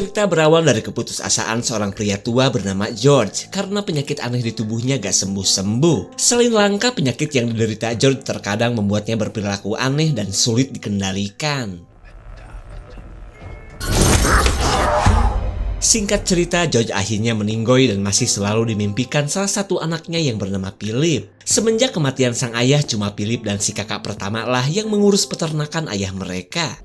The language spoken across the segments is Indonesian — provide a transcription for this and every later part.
Cerita berawal dari keputusasaan seorang pria tua bernama George karena penyakit aneh di tubuhnya gak sembuh-sembuh. Selain langka, penyakit yang diderita George terkadang membuatnya berperilaku aneh dan sulit dikendalikan. Singkat cerita, George akhirnya meninggoy dan masih selalu dimimpikan salah satu anaknya yang bernama Philip. Semenjak kematian sang ayah, cuma Philip dan si kakak pertama lah yang mengurus peternakan ayah mereka.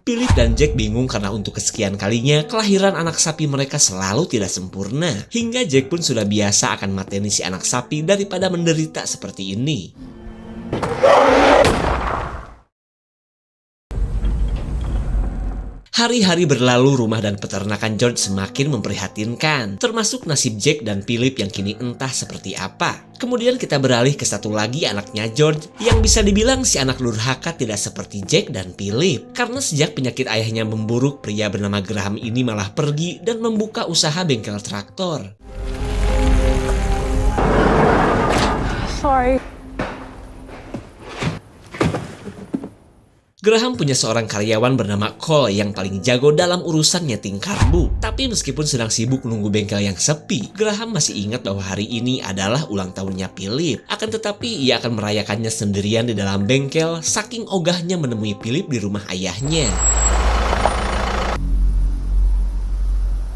Philip dan Jack bingung karena untuk kesekian kalinya kelahiran anak sapi mereka selalu tidak sempurna. Hingga Jack pun sudah biasa akan mateni si anak sapi daripada menderita seperti ini. Hari-hari berlalu, rumah dan peternakan George semakin memprihatinkan, termasuk nasib Jack dan Philip yang kini entah seperti apa. Kemudian kita beralih ke satu lagi anaknya George, yang bisa dibilang si anak durhaka tidak seperti Jack dan Philip. Karena sejak penyakit ayahnya memburuk, pria bernama Graham ini malah pergi dan membuka usaha bengkel traktor. Sorry. Graham punya seorang karyawan bernama Cole yang paling jago dalam urusan nyeting karbu. Tapi meskipun sedang sibuk menunggu bengkel yang sepi, Graham masih ingat bahwa hari ini adalah ulang tahunnya Philip. Akan tetapi ia akan merayakannya sendirian di dalam bengkel, saking ogahnya menemui Philip di rumah ayahnya.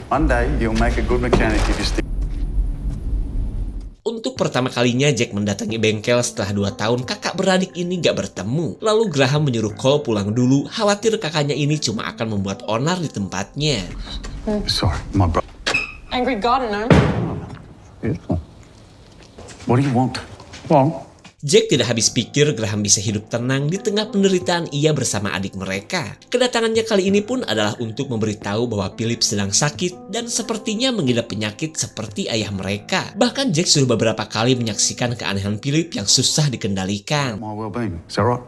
One day you'll make a good mechanic if you stick. Untuk pertama kalinya Jack mendatangi bengkel setelah 2 tahun kakak beradik ini gak bertemu. Lalu Graham menyuruh Cole pulang dulu, khawatir kakaknya ini cuma akan membuat onar di tempatnya. Sorry, my bro. Angry gardener. Beautiful. What do you want? Well, Jack tidak habis pikir Graham bisa hidup tenang di tengah penderitaan ia bersama adik mereka. Kedatangannya kali ini pun adalah untuk memberitahu bahwa Philip sedang sakit dan sepertinya mengidap penyakit seperti ayah mereka. Bahkan Jack sudah beberapa kali menyaksikan keanehan Philip yang susah dikendalikan. my well-being. Is that right?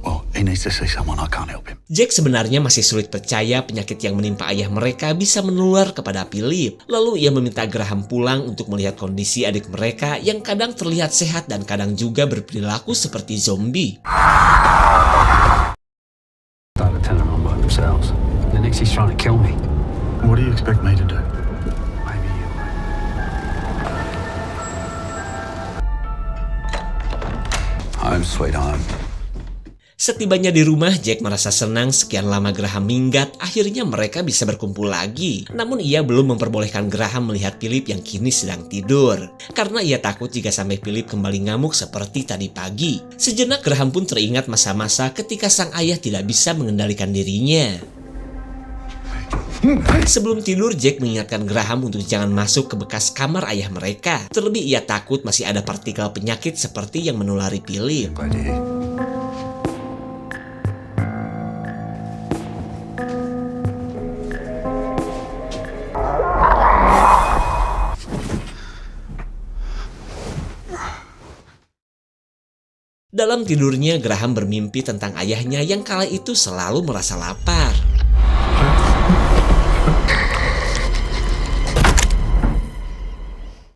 Well, he needs to see someone. I can't help him. Jack sebenarnya masih sulit percaya penyakit yang menimpa ayah mereka bisa menular kepada Philip. Lalu ia meminta Graham pulang untuk melihat kondisi adik mereka yang kadang terlihat sehat dan kadang juga berperilaku seperti zombie. Started turning on by themselves. The next he's trying to kill me. What do you expect me to do? Maybe you. Home, sweet home. Setibanya di rumah, Jack merasa senang sekian lama Graham minggat, akhirnya mereka bisa berkumpul lagi. Namun ia belum memperbolehkan Graham melihat Philip yang kini sedang tidur. Karena ia takut jika sampai Philip kembali ngamuk seperti tadi pagi. Sejenak Graham pun teringat masa-masa ketika sang ayah tidak bisa mengendalikan dirinya. Sebelum tidur, Jack mengingatkan Graham untuk jangan masuk ke bekas kamar ayah mereka. Terlebih ia takut masih ada partikel penyakit seperti yang menulari Philip. Glad you're here. Dalam tidurnya, Graham bermimpi tentang ayahnya yang kala itu selalu merasa lapar.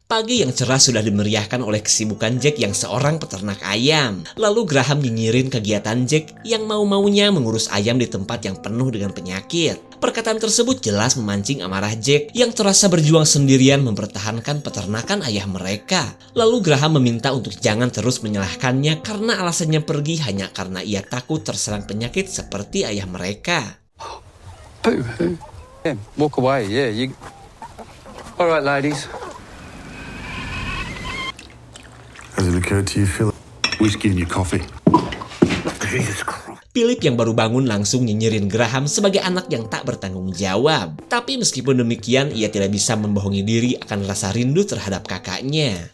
Pagi yang cerah sudah dimeriahkan oleh kesibukan Jack yang seorang peternak ayam. Lalu Graham nyinyirin kegiatan Jack yang mau-maunya mengurus ayam di tempat yang penuh dengan penyakit. Perkataan tersebut jelas memancing amarah Jack yang terasa berjuang sendirian mempertahankan peternakan ayah mereka. Lalu Graham meminta untuk jangan terus menyalahkannya karena alasannya pergi hanya karena ia takut terserang penyakit seperti ayah mereka. Boo-hoo. Yeah, walk away. Yeah, you. All right, ladies. Has it occurred to you, Philip? Whiskey in your coffee. Jesus Christ. Philip yang baru bangun langsung nyinyirin Graham sebagai anak yang tak bertanggung jawab. Tapi meskipun demikian, ia tidak bisa membohongi diri akan rasa rindu terhadap kakaknya.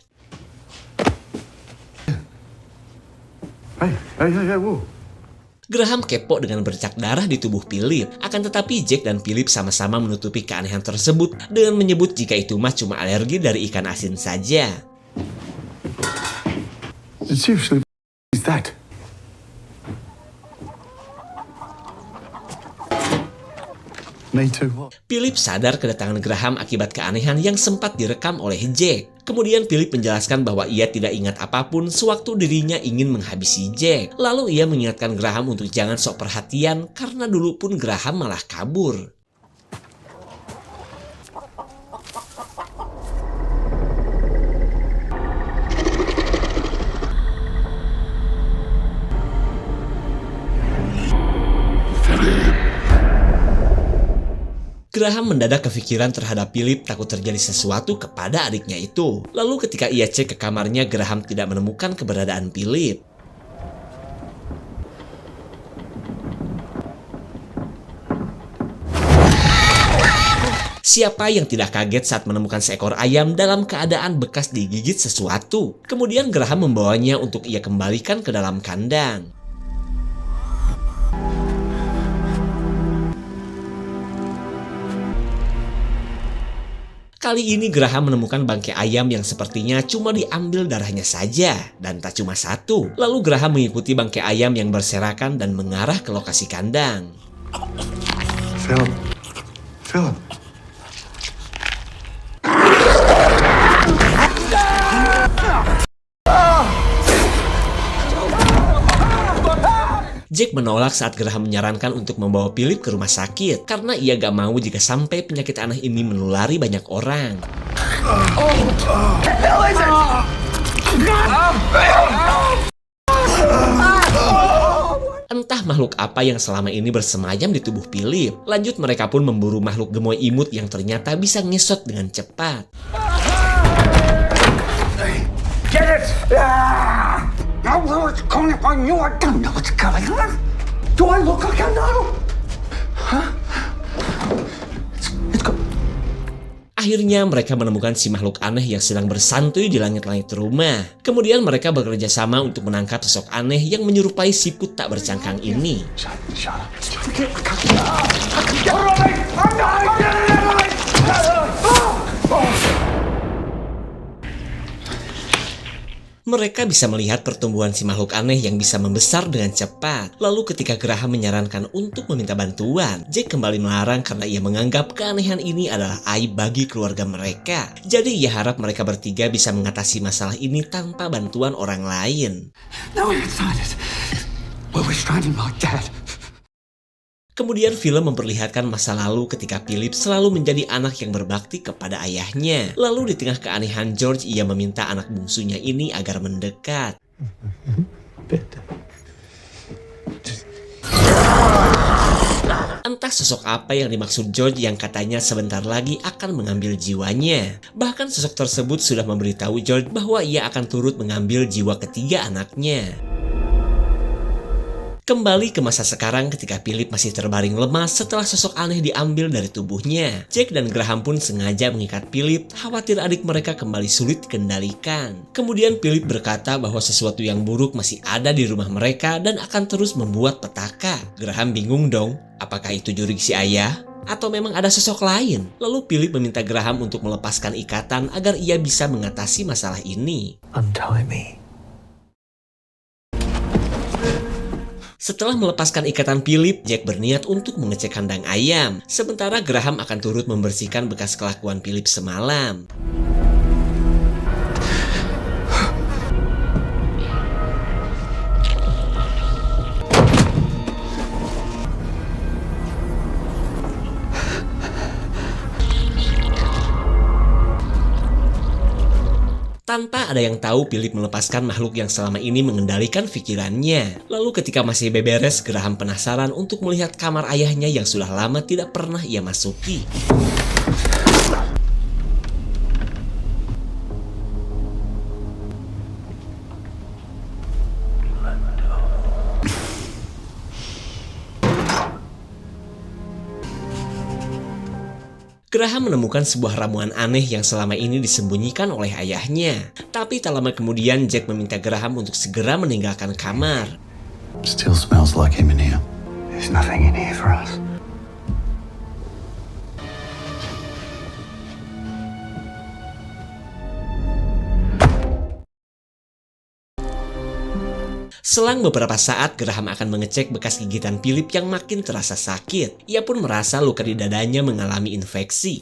Hey, whoa. Graham kepo dengan bercak darah di tubuh Philip. Akan tetapi Jack dan Philip sama-sama menutupi keanehan tersebut dengan menyebut jika itu mah cuma alergi dari ikan asin saja. Seriously, what is that? Me too. What? Philip sadar kedatangan Graham akibat keanehan yang sempat direkam oleh Jack. Kemudian Philip menjelaskan bahwa ia tidak ingat apapun sewaktu dirinya ingin menghabisi Jack. Lalu ia mengingatkan Graham untuk jangan sok perhatian karena dulu pun Graham malah kabur. Graham mendadak kepikiran terhadap Philip takut terjadi sesuatu kepada adiknya itu. Lalu ketika ia cek ke kamarnya, Graham tidak menemukan keberadaan Philip. Siapa yang tidak kaget saat menemukan seekor ayam dalam keadaan bekas digigit sesuatu? Kemudian Graham membawanya untuk ia kembalikan ke dalam kandang. Kali ini Graham menemukan bangkai ayam yang sepertinya cuma diambil darahnya saja, dan tak cuma satu. Lalu Graham mengikuti bangkai ayam yang berserakan dan mengarah ke lokasi kandang. Philip. Philip. Jack menolak saat Graham menyarankan untuk membawa Philip ke rumah sakit karena ia gak mau jika sampai penyakit aneh ini menulari banyak orang. Entah makhluk apa yang selama ini bersemayam di tubuh Philip. Lanjut mereka pun memburu makhluk gemoy imut yang ternyata bisa ngesot dengan cepat. Get it! Now what's going on? You don't know what's going on. Do I look like I know? Huh? It's good. Akhirnya mereka menemukan si makhluk aneh yang sedang bersantuy di langit-langit rumah. Kemudian mereka bekerja sama untuk menangkap sosok aneh yang menyerupai siput tak bercangkang ini. Shut up. Mereka bisa melihat pertumbuhan si makhluk aneh yang bisa membesar dengan cepat. Lalu ketika Graham menyarankan untuk meminta bantuan, Jack kembali melarang karena ia menganggap keanehan ini adalah aib bagi keluarga mereka. Jadi ia harap mereka bertiga bisa mengatasi masalah ini tanpa bantuan orang lain. No, it's not it. We're stranding my dad. Kemudian film memperlihatkan masa lalu ketika Philip selalu menjadi anak yang berbakti kepada ayahnya. Lalu di tengah keanehan George, ia meminta anak bungsunya ini agar mendekat. Entah sosok apa yang dimaksud George yang katanya sebentar lagi akan mengambil jiwanya. Bahkan sosok tersebut sudah memberitahu George bahwa ia akan turut mengambil jiwa ketiga anaknya. Kembali ke masa sekarang ketika Philip masih terbaring lemas setelah sosok aneh diambil dari tubuhnya. Jack dan Graham pun sengaja mengikat Philip, khawatir adik mereka kembali sulit dikendalikan. Kemudian Philip berkata bahwa sesuatu yang buruk masih ada di rumah mereka dan akan terus membuat petaka. Graham bingung dong, apakah itu jurig si ayah? Atau memang ada sosok lain? Lalu Philip meminta Graham untuk melepaskan ikatan agar ia bisa mengatasi masalah ini. Untie me. Setelah melepaskan ikatan Philip, Jack berniat untuk mengecek kandang ayam. Sementara Graham akan turut membersihkan bekas kelakuan Philip semalam. Tanpa ada yang tahu, Philip melepaskan makhluk yang selama ini mengendalikan pikirannya. Lalu ketika masih beberes, Graham penasaran untuk melihat kamar ayahnya yang sudah lama tidak pernah ia masuki. Graham menemukan sebuah ramuan aneh yang selama ini disembunyikan oleh ayahnya. Tapi tak lama kemudian Jack meminta Graham untuk segera meninggalkan kamar. Still smells like him in here. There's nothing in here for us. Selang beberapa saat, Graham akan mengecek bekas gigitan Philip yang makin terasa sakit. Ia pun merasa luka di dadanya mengalami infeksi.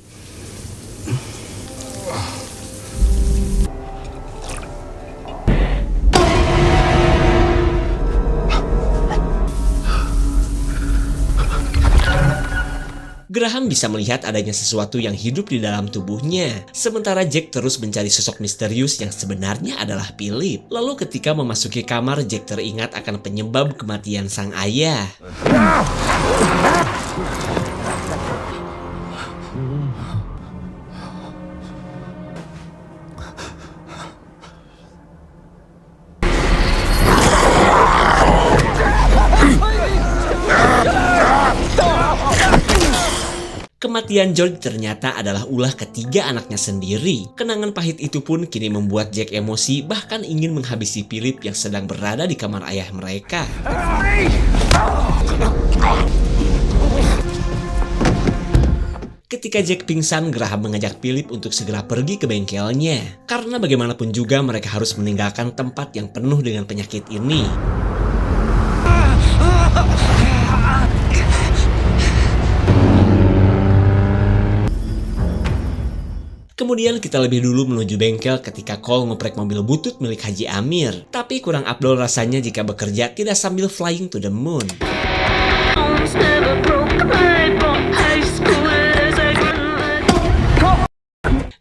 Graham bisa melihat adanya sesuatu yang hidup di dalam tubuhnya. Sementara Jack terus mencari sosok misterius yang sebenarnya adalah Philip. Lalu ketika memasuki kamar, Jack teringat akan penyebab kematian sang ayah. Kematian George ternyata adalah ulah ketiga anaknya sendiri. Kenangan pahit itu pun kini membuat Jack emosi, bahkan ingin menghabisi Philip yang sedang berada di kamar ayah mereka. Ketika Jack pingsan, Graham mengajak Philip untuk segera pergi ke bengkelnya. Karena bagaimanapun juga mereka harus meninggalkan tempat yang penuh dengan penyakit ini. Kemudian kita lebih dulu menuju bengkel ketika Cole ngoprek mobil butut milik Haji Amir. Tapi kurang afdol rasanya jika bekerja tidak sambil flying to the moon.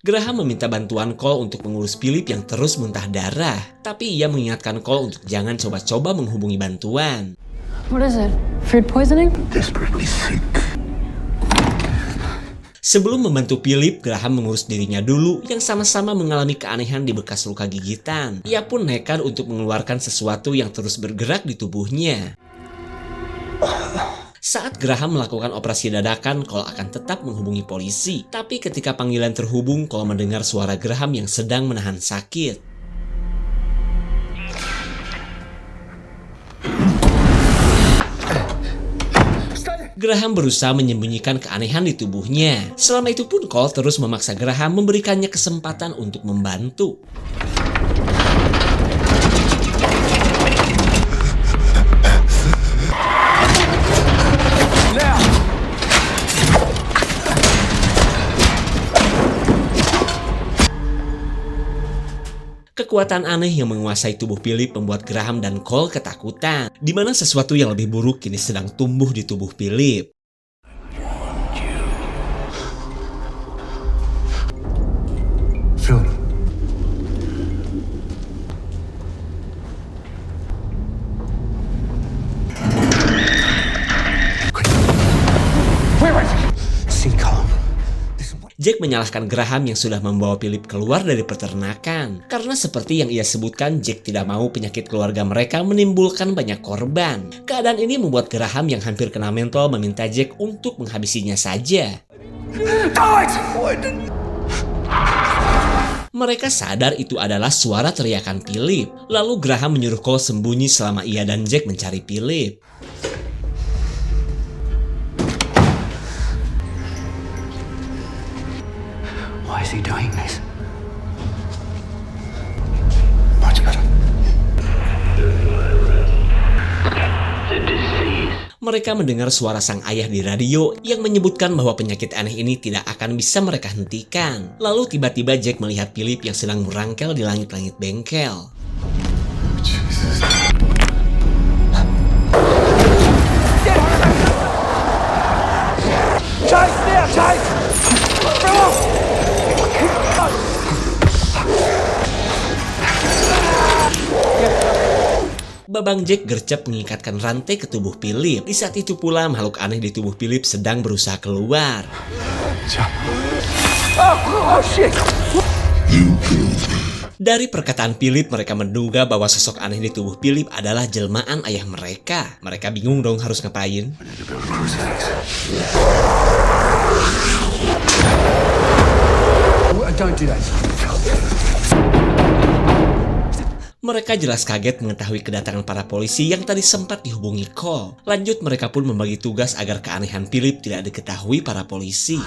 Graham meminta bantuan Cole untuk mengurus Philip yang terus muntah darah. Tapi ia mengingatkan Cole untuk jangan coba-coba menghubungi bantuan. What is it? Food poisoning? Desperately sick. Sebelum membantu Philip, Graham mengurus dirinya dulu yang sama-sama mengalami keanehan di bekas luka gigitan. Ia pun nekat untuk mengeluarkan sesuatu yang terus bergerak di tubuhnya. Saat Graham melakukan operasi dadakan, Cole akan tetap menghubungi polisi. Tapi ketika panggilan terhubung, Cole mendengar suara Graham yang sedang menahan sakit. Graham berusaha menyembunyikan keanehan di tubuhnya. Selama itu pun Cole terus memaksa Graham memberikannya kesempatan untuk membantu. Kekuatan aneh yang menguasai tubuh Philip membuat Graham dan Cole ketakutan, di mana sesuatu yang lebih buruk kini sedang tumbuh di tubuh Philip. Phil. Where is it? Stay calm. Jack menyalahkan Graham yang sudah membawa Philip keluar dari peternakan. Karena seperti yang ia sebutkan, Jack tidak mau penyakit keluarga mereka menimbulkan banyak korban. Keadaan ini membuat Graham yang hampir kena mental meminta Jack untuk menghabisinya saja. Mereka sadar itu adalah suara teriakan Philip. Lalu Graham menyuruh Cole sembunyi selama ia dan Jack mencari Philip. Why is he doing this? Much better. Mereka mendengar suara sang ayah di radio yang menyebutkan bahwa penyakit aneh ini tidak akan bisa mereka hentikan. Lalu tiba-tiba Jack melihat Philip yang sedang merangkel di langit-langit bengkel. Jesus. Chase now, chase! Babang Jack gercep mengikatkan rantai ke tubuh Philip. Di saat itu pula makhluk aneh di tubuh Philip sedang berusaha keluar. Oh shit! Dari perkataan Philip, mereka menduga bahwa sosok aneh di tubuh Philip adalah jelmaan ayah mereka. Mereka bingung dong harus ngapain. Don't do that. Mereka jelas kaget mengetahui kedatangan para polisi yang tadi sempat dihubungi Cole. Lanjut, mereka pun membagi tugas agar keanehan Philip tidak diketahui para polisi.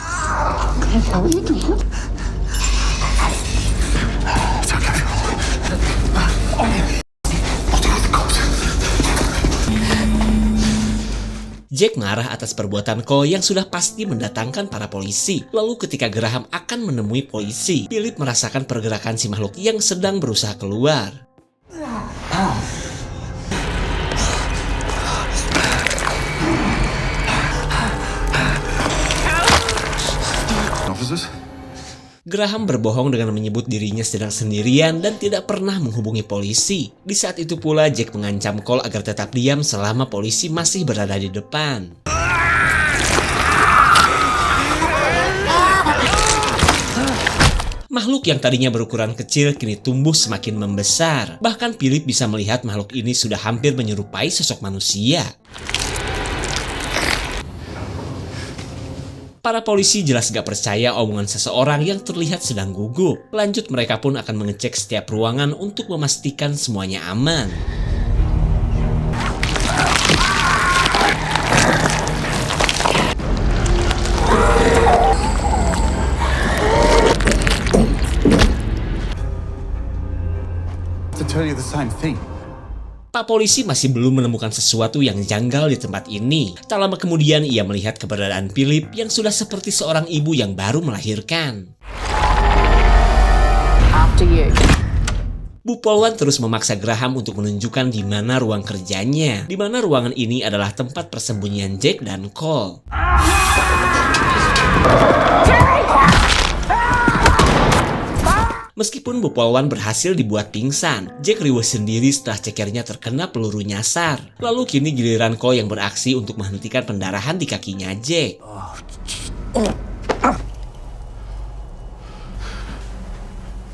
Jack marah atas perbuatan Cole yang sudah pasti mendatangkan para polisi. Lalu ketika Graham akan menemui polisi, Philip merasakan pergerakan si makhluk yang sedang berusaha keluar. Officers? Graham berbohong dengan menyebut dirinya sedang sendirian dan tidak pernah menghubungi polisi. Di saat itu pula Jack mengancam Cole agar tetap diam selama polisi masih berada di depan. Makhluk yang tadinya berukuran kecil kini tumbuh semakin membesar. Bahkan Philip bisa melihat makhluk ini sudah hampir menyerupai sosok manusia. Para polisi jelas gak percaya omongan seseorang yang terlihat sedang gugup. Lanjut mereka pun akan mengecek setiap ruangan untuk memastikan semuanya aman. To tell you the same thing. Pak polisi masih belum menemukan sesuatu yang janggal di tempat ini. Tak lama kemudian ia melihat keberadaan Philip yang sudah seperti seorang ibu yang baru melahirkan. After you. Bu Polwan terus memaksa Graham untuk menunjukkan di mana ruang kerjanya. Di mana ruangan ini adalah tempat persembunyian Jack dan Cole. Meskipun Bu Polwan berhasil dibuat pingsan, Jack riweuh sendiri setelah cekernya terkena peluru nyasar. Lalu kini giliran Cole yang beraksi untuk menghentikan pendarahan di kakinya Jack.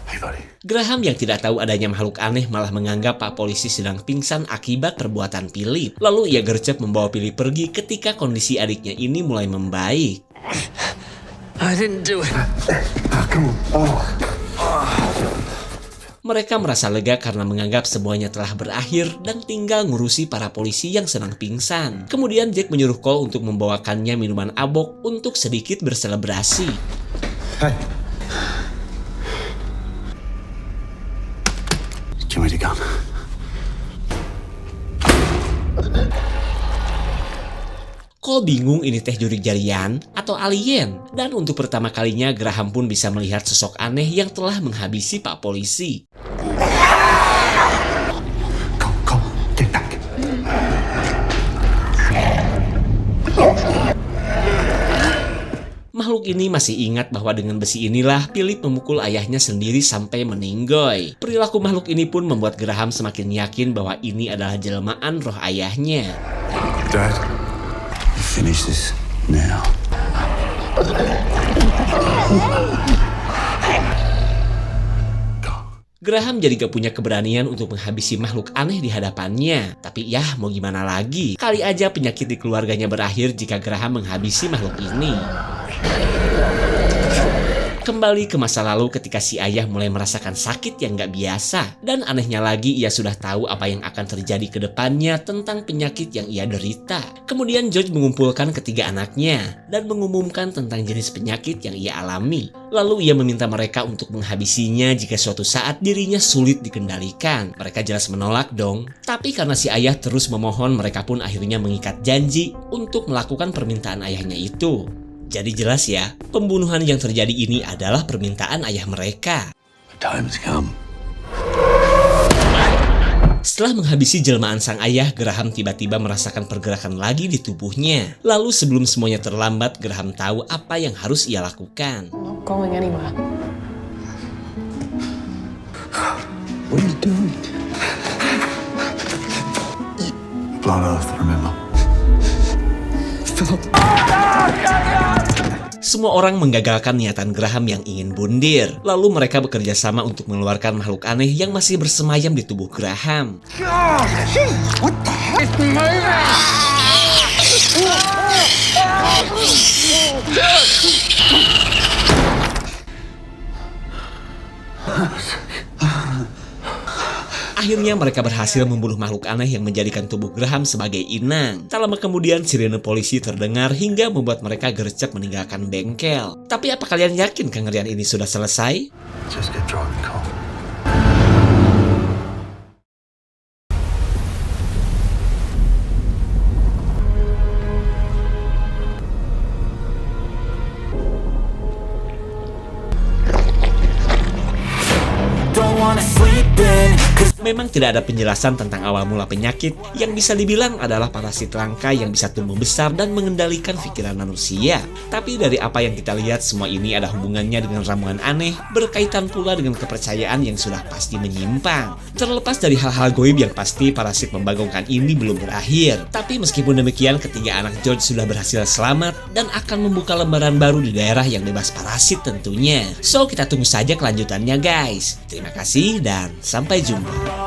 Hey, buddy. Graham yang tidak tahu adanya makhluk aneh malah menganggap Pak polisi sedang pingsan akibat perbuatan Philip. Lalu ia gercep membawa Philip pergi ketika kondisi adiknya ini mulai membaik. I didn't do it. Come on. Mereka merasa lega karena menganggap semuanya telah berakhir dan tinggal ngurusi para polisi yang sedang pingsan. Kemudian Jack menyuruh Cole untuk membawakannya minuman abok untuk sedikit berselebrasi. Hey. Give me the gun. Cole bingung ini teh jurik jarian atau alien. Dan untuk pertama kalinya Graham pun bisa melihat sosok aneh yang telah menghabisi Pak polisi. Come, get back. Makhluk ini masih ingat bahwa dengan besi inilah Philip memukul ayahnya sendiri sampai meninggoy. Perilaku makhluk ini pun membuat Graham semakin yakin bahwa ini adalah jelmaan roh ayahnya. Dad, you finish this now. Graham jadi gak punya keberanian untuk menghabisi makhluk aneh di hadapannya. Tapi ya mau gimana lagi, kali aja penyakit di keluarganya berakhir jika Graham menghabisi makhluk ini. Kembali ke masa lalu ketika si ayah mulai merasakan sakit yang gak biasa. Dan anehnya lagi ia sudah tahu apa yang akan terjadi ke depannya tentang penyakit yang ia derita. Kemudian George mengumpulkan ketiga anaknya dan mengumumkan tentang jenis penyakit yang ia alami. Lalu ia meminta mereka untuk menghabisinya jika suatu saat dirinya sulit dikendalikan. Mereka jelas menolak dong. Tapi karena si ayah terus memohon, mereka pun akhirnya mengikat janji untuk melakukan permintaan ayahnya itu. Jadi jelas ya, pembunuhan yang terjadi ini adalah permintaan ayah mereka. The time's come. Setelah menghabisi jelmaan sang ayah, Graham tiba-tiba merasakan pergerakan lagi di tubuhnya. Lalu sebelum semuanya terlambat, Graham tahu apa yang harus ia lakukan. I'm not going anywhere. What are you doing? Blood Earth, remember? Semua orang menggagalkan niatan Graham yang ingin bundir. Lalu mereka bekerja sama untuk mengeluarkan makhluk aneh yang masih bersemayam di tubuh Graham. What the hell? It's moving! Akhirnya mereka berhasil membunuh makhluk aneh yang menjadikan tubuh Graham sebagai inang. Tak lama kemudian sirene polisi terdengar hingga membuat mereka gercep meninggalkan bengkel. Tapi apa kalian yakin kengerian ini sudah selesai? Just get driving, Cole. Memang tidak ada penjelasan tentang awal mula penyakit yang bisa dibilang adalah parasit langka yang bisa tumbuh besar dan mengendalikan pikiran manusia. Tapi dari apa yang kita lihat, semua ini ada hubungannya dengan ramuan aneh, berkaitan pula dengan kepercayaan yang sudah pasti menyimpang. Terlepas dari hal-hal goib yang pasti, parasit membagongkan ini belum berakhir. Tapi meskipun demikian, ketiga anak George sudah berhasil selamat dan akan membuka lembaran baru di daerah yang bebas parasit tentunya. So, kita tunggu saja kelanjutannya guys. Terima kasih dan sampai jumpa.